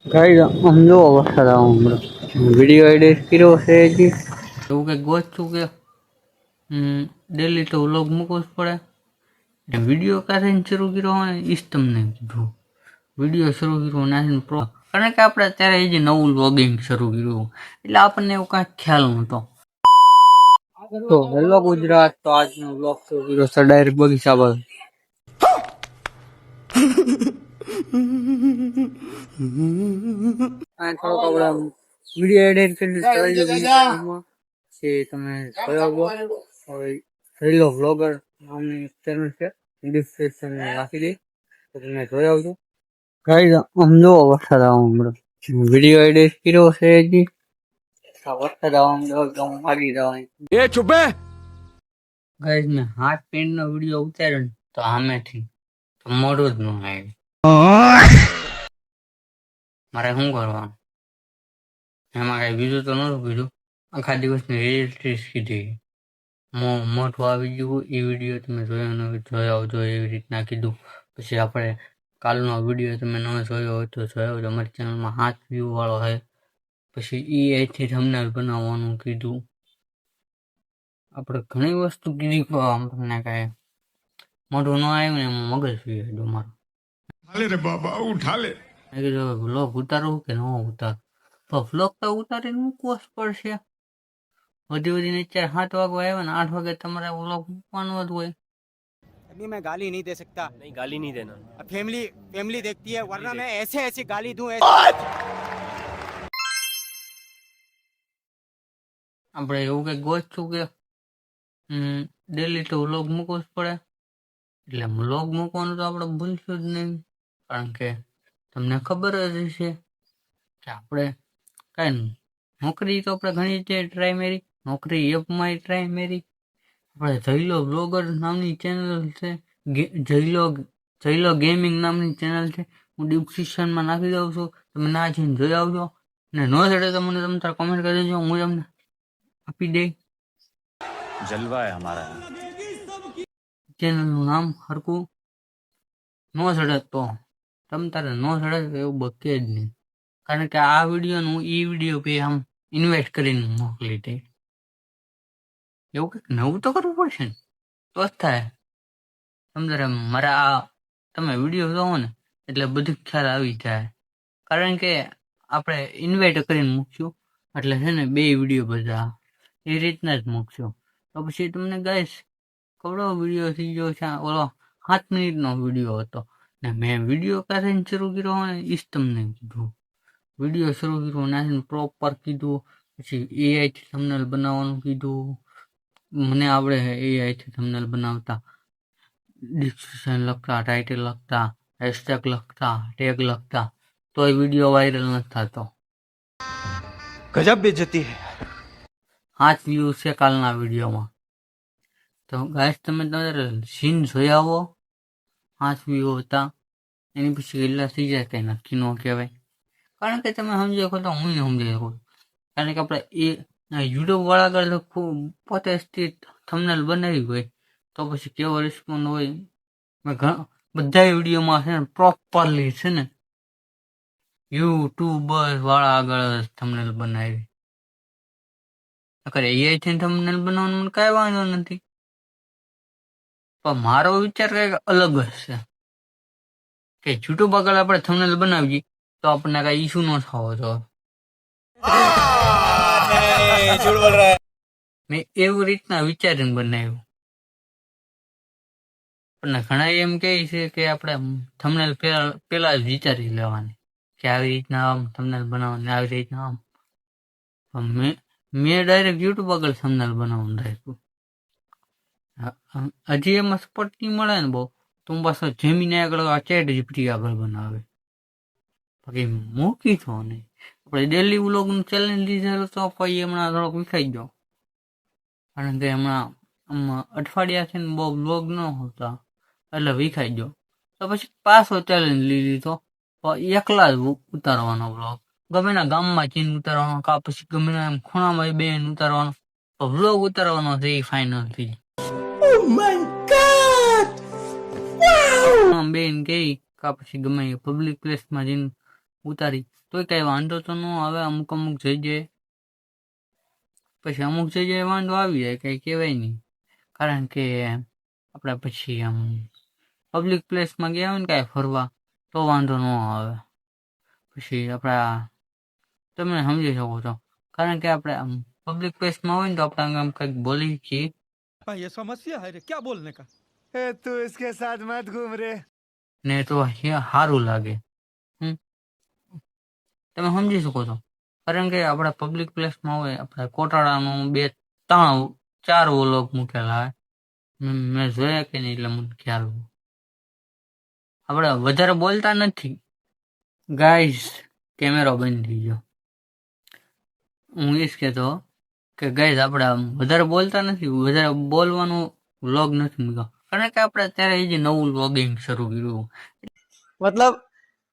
Guys આમ જો વરસાદ આવો હમણાં વિડીયો એડિટ કર્યો છે હજી એવું કંઈક ગોતું કે ડેલી તો વ્લોગ મૂકવો જ પડે ને વિડીયો કાઢીને શરૂ કર્યો હોય ને ઈ જ તમને કીધું વિડીયો શરૂ કર્યો નાખીને કારણ કે આપણે અત્યારે હજી નવું વ્લોગિંગ શરૂ કર્યું એટલે આપણને એવું કાંઈ ખ્યાલ નહોતો. તો હેલો ગુજરાત, તો આજનો વ્લોગ શરૂ કર્યો છે ડાયરેક્ટ બગીચા પર. આ થોડોક આપણે વિડીયો એડિટ કરીને તમે જોયો હેલો વ્લોગર નામની ચેનલ છે, ડિસ્ક્રિપ્શન રાખી દઈ તો તમે જોઈ આવજો. ગાઈસ આમ જો વરસાદ આવો હમણાં વિડીયો એડિટ કર્યો છે હજી વરસાદ આવો હું ભાગી જવાય એ ચૂપે. ગાઈસ મેં હાથ પેન્ટ નો વિડીયો ઉતાર્યો ને તો સામેથી તો મોઢું જ ન આવ્યું. મારે શું કરવાનું? એમાં કઈ બીજું તો નતું કીધું, આખા દિવસની રિએલિટી કીધી. મોટું આવી ગયું એ વિડીયો તમે જોઈ આવજો એવી રીતના કીધું. પછી આપણે કાલનો વિડીયો તમે ન જોયો હોય તો જોયો હોય. અમારી ચેનલમાં 7 વ્યૂ વાળો છે. પછી અહીંથી થંબનેલ બનાવવાનું કીધું. આપણે ઘણી વસ્તુ કીધી પણ આપણને કાંઈ મોઢું ન આવ્યું ને એમાં મગજ પી ગયું મારું. હાલે રે બાબા ઉઠા લે. મેં કીધું વ્લોગ ઉતારવું કે ન ઉતારવું, તો વ્લોગ તો ઉતારીને મૂકવો જ પડશે. વધીને 7 વાગે આવ્યા ને 8 વાગે તમારે વ્લોગ મૂકવાનો જ હોય. अभी मैं गाली नहीं दे सकता। नहीं गाली नहीं देना। फैमिली देखती है, वरना मैं ऐसे ऐसी गाली दूं ऐसे। આપણે એવું કંઈક ગોતું કે ડેલી તો વ્લોગ મૂકવો જ પડે એટલે વ્લોગ મૂકવાનું તો આપણે ભૂલશું જ નહીં. કારણ કે તમને ખબર જ છે કે આપણે કાંઈ નોકરી તો આપણે ઘણી રીતે ટ્રાય મારી, નોકરી એપમાં ટ્રાય મારી. આપણે જયલો બ્લોગર નામની ચેનલ છે, જયલો ગેમિંગ નામની ચેનલ છે, હું ડિસ્ક્રિપ્શનમાં નાખી દઉં છું. તમે ના જઈને જોઈ આવજો ને ન ચડે તો મને તમે કોમેન્ટ કરી દેજો, હું તમને આપી દઈ. जलवा है हमारा। ચેનલનું નામ હરકું ન ચડે તો તારે ન ચડે એવું બકે જ નહીં. કારણ કે આ વિડીયોનું એ વિડીયો પે આમ ઇન્વેસ્ટ કરીને મોકલી દે. એવું કંઈક નવું તો કરવું પડશે ને તો જ થાય. સમજારે મારા આ તમે વિડીયો જોવો ને એટલે બધું ખ્યાલ આવી જાય. કારણ કે આપણે ઇન્વાઇટ કરીને મૂકશું એટલે છે ને 2 વિડીયો બધા એ રીતના જ મૂકશું. તો પછી તમને ગાઈસ કવડો વિડીયો થઈ ગયો છે, ઓલો 7 મિનિટનો વિડીયો હતો ને મેં વિડીયો કાઢીને શરૂ કર્યો હોય એ જ તમને કીધું. વિડીયો શરૂ કર્યો નાખીને પ્રોપર કીધું. પછી એઆઈથી થંબનેલ બનાવવાનું કીધું. મને આવડે એઆઈથી થંબનેલ બનાવતા, ડિસ્ક્રિપ્શન લખતા, ટાઇટલ લખતા, હેશટેગ લખતા, ટેગ લખતા, તોય વિડીયો વાયરલ નથી થતો. गजब बेइज्जती है। 7 વ્યૂ છે કાલના વિડીયોમાં. તો ગાઈસ તમે તમારે સીન જોઈ આવો. 7 વ્યૂ હતા એની પછી કેટલા થઈ જાય કંઈ નક્કી ન કહેવાય. કારણ કે તમે સમજી શકો તો હું સમજી શકું. કારણ કે આપણે એ યુટ્યુબ વાળા આગળ પોતે થંબનેલ બનાવી હોય તો પછી કેવો રિસ્પોન્સ હોય. બધા વિડીયોમાં છે ને પ્રોપરલી છે ને યુટ્યુબર વાળા આગળ થંબનેલ બનાવી. એઆઈથી થંબનેલ બનાવવાનું મને કાંઈ વાંધો નથી, પણ મારો વિચાર કંઈક અલગ જ છે કે યુટ્યુબ આગળ આપણે થંબનેલ બનાવીએ તો આપણને કાંઈ ઇશ્યુ ન થવો જોઈએ. મેં એવી રીતના વિચારીને બનાવ્યું. પણ ઘણા એમ કહે છે કે આપણે થંબનેલ પેલા જ વિચારી લેવાની કે આવી રીતના આમ થંબનેલ બનાવવાની, આવી રીતના આમ. મેં ડાયરેક્ટ યુટ્યુબ આગળ થંબનેલ બનાવવાનું રાખ્યું. હજી એમાં સપોર્ટ નહીં મળે ને બહુ તો હું પાછો જેમીને આગળ ચેટ જીપીટી આગળ બનાવે. બાકી મૂકી તો નહીં. આપણે ડેલી વ્લોગનું ચેલેન્જ લીધેલું તો પછી હમણાં થોડોક વિખાઈ ગયો. કારણ કે હમણાં અઠવાડિયા છે ને બહુ વ્લોગ ન હોતા એટલે વિખાઈ ગયો. તો પછી પાછો ચેલેન્જ લઈ લીધો, એકલા જ ઉતારવાનો વ્લોગ. ગમે ના ગામમાં ચીન ઉતારવાનો, કા પછી ગમે ના એમ ખૂણામાં બેન ઉતારવાનો, તો વ્લોગ ઉતારવાનો છે એ ફાઇનલ થઈ. બેન કે કા પછી ગમે પબ્લિક પ્લેસમાં જઈને ઉતારી તોય કઈ વાંધો તો ન આવે. અમુક જગ્યાએ પછી અમુક જગ્યાએ વાંધો આવી જાય, કઈ કહેવાય નહીં. કારણ કે આપણે પછી આમ પબ્લિક પ્લેસમાં ગયા હોય ને કાંઈ ફરવા તો વાંધો ન આવે. પછી આપણા તમે સમજી શકો છો. કારણ કે આપણે આમ પબ્લિક પ્લેસમાં હોય ને તો આપણે આમ કંઈક બોલી છીએ ये समस्या है रे क्या बोलने का तू इसके साथ मत घूम रे. ને તો સારું લાગે. તમે સમજી શકો છો. કારણ કે આપણે પબ્લિક પ્લેસમાં હોય, આપણે કોટાળાનું 2-3-4 વ્લોગ મૂકેલા હોય, મેં જોયા કે નહીં એટલે મને ખ્યાલ હોય. આપણે વધારે બોલતા નથી ગાઈઝ. કેમેરો બંધ થઈ ગયો. હું એ જ કહેતો કે ગાઈઝ આપણે આમ વધારે બોલતા નથી, વધારે બોલવાનું વ્લોગ નથી મૂક્યો. કારણ કે આપણે અત્યારે જે નવું વ્લોગિંગ શરૂ કર્યું, मतलब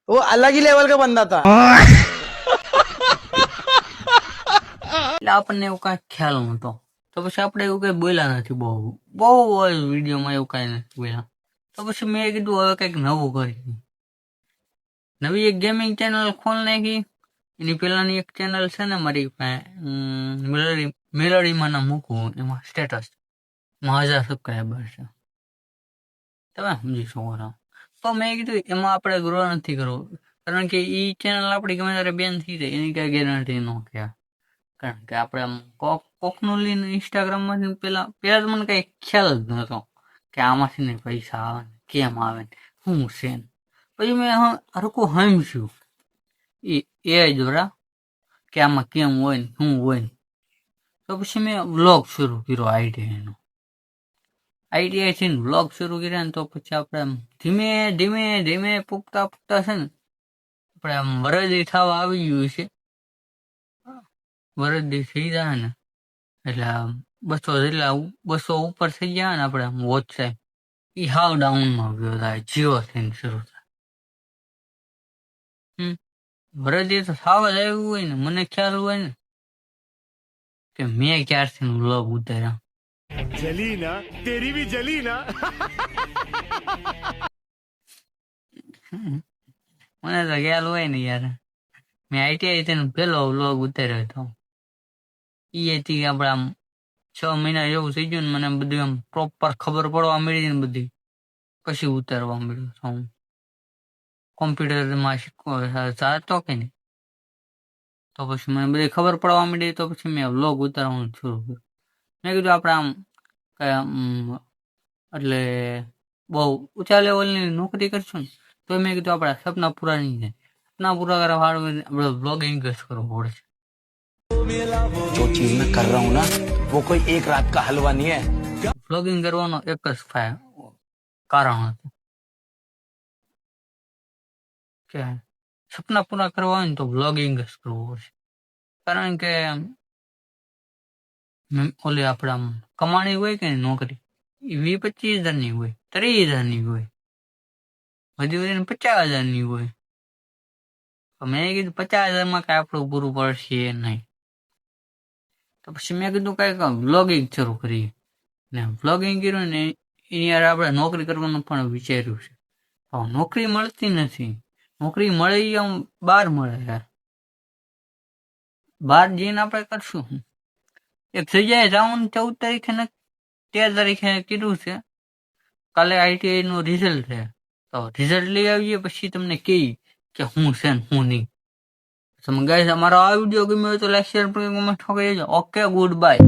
वो अलग ही लेवल का बंदा था। એટલે આપણને એવું કાંઈ ખ્યાલ નહોતો. તો પછી આપણે એવું કંઈ બોલ્યા નથી. બહુ વિડીયોમાં એવું કાંઈ નથી બોલ્યા. તો પછી મેં કીધું હવે કંઈક નવું કરી. નવી એક ગેમિંગ ચેનલ ખોલ નાખી. એની પહેલાની એક ચેનલ છે ને મારી પાસે, મેલડીમાં ના મૂકવું, એમાં સ્ટેટસ 1000 સબસ્ક્રાઈબર છે. તમે સમજી શકો છો. તો મેં કીધું એમાં આપણે ગ્રો નથી કરવું. કારણ કે એ ચેનલ આપણી ગમે ત્યારે બેન થઈ જાય એની કાંઈ ગેરંટી ન કહેવાય. કારણ કે આપણે આમ કોકનું લઈને ઇન્સ્ટાગ્રામમાંથી પેલા તો મને કઈ ખ્યાલ જ નહોતો કે આમાંથી ને પૈસા આવે ને કેમ આવે ને શું છે. પછી મેં હરખું સમજ્યું એ દ્વારા કે આમાં કેમ હોય ને શું હોય ને. તો પછી મેં વ્લોગ શરૂ કર્યો આઈટીઆઈથી વ્લોગ શરૂ કર્યા ને. તો પછી આપણે આમ ધીમે ધીમે પૂગતા છે ને આપણે આમ વરદી થવા આવી ગયું છે. વરદી થઈ જાય ને એટલે 200 ઉપર થઈ જાય ને આપણે આમ વોચ ટાઈમ એ હાવ ડાઉનમાં ગયો થાય. જીરો થઈને શરૂ થાય. વરદી તો સાવ જ આવ્યું હોય ને. મને ખ્યાલ હોય ને કે મેં ક્યારથી વ્લોગ ઉતાર્યા. जली ना तेरी भी जली ना. મને તો ખ્યાલ હોય ને યાર. મેં આઈટીઆઈ પેલો વ્લોગ ઉતાર્યો હતો. એ હતી આપણે આમ 6 મહિના જેવું થઈ ગયું ને મને બધું આમ પ્રોપર ખબર પડવા મળી ને બધી. પછી ઉતારવા મળ્યું તો હું કોમ્પ્યુટરમાં શીખવા ચાલતો કે નહીં. તો પછી મને બધી ખબર પડવા મળી. તો પછી મેં વ્લોગ ઉતારવાનું શરૂ કર્યું. મેં કીધું આપણે આમ એટલે બહુ ઊંચા લેવલની નોકરી કરશું ને તો મેં કીધું આપણા સપના પૂરા નહીં થાય. સપના પૂરા કરવા વાળું આપણે વ્લોગિંગ જ કરવું પડશે. जो चीज मैं कर रहा हूँ ना वो कोई एक रात का हलवा नहीं है। વ્લોગિંગ કરવાનો એક જ કારણ હતું કે સપના પૂરા કરવા હોય ને તો વ્લોગિંગ જ કરવું પડશે. કારણ કે ઓલી આપણે આમ કમાણી હોય કે નોકરી એ 20-25 હજારની હોય, 30 હજારની હોય, વધીને 50 હજારની હોય. મેં કીધું 50 હજારમાં કઈ આપણું પૂરું પડશે નહીં. તો પછી મેં કીધું કઈક વ્લોગિંગ શરૂ કરીએ. ને વ્લોગિંગ કર્યું ને એની યાર આપણે નોકરી કરવાનું પણ વિચાર્યું છે. નોકરી મળતી નથી. નોકરી મળે આમ બહાર મળે યાર. બહાર જઈને આપણે કરશું. એક જગ્યાએ જવાનું 14 તારીખે ને 13 તારીખે કીધું છે. કાલે આઈટીઆઈ નું રિઝલ્ટ છે. તો રિઝલ્ટ લઈ આવીએ પછી તમને કહી કે હું છે ને હું નહીં. તમે ગાઈસ અમારો આ વિડીયો ગમ્યો હોય તો લાઈક શેર કમેન્ટ કરી દેજો. Okay, good bye.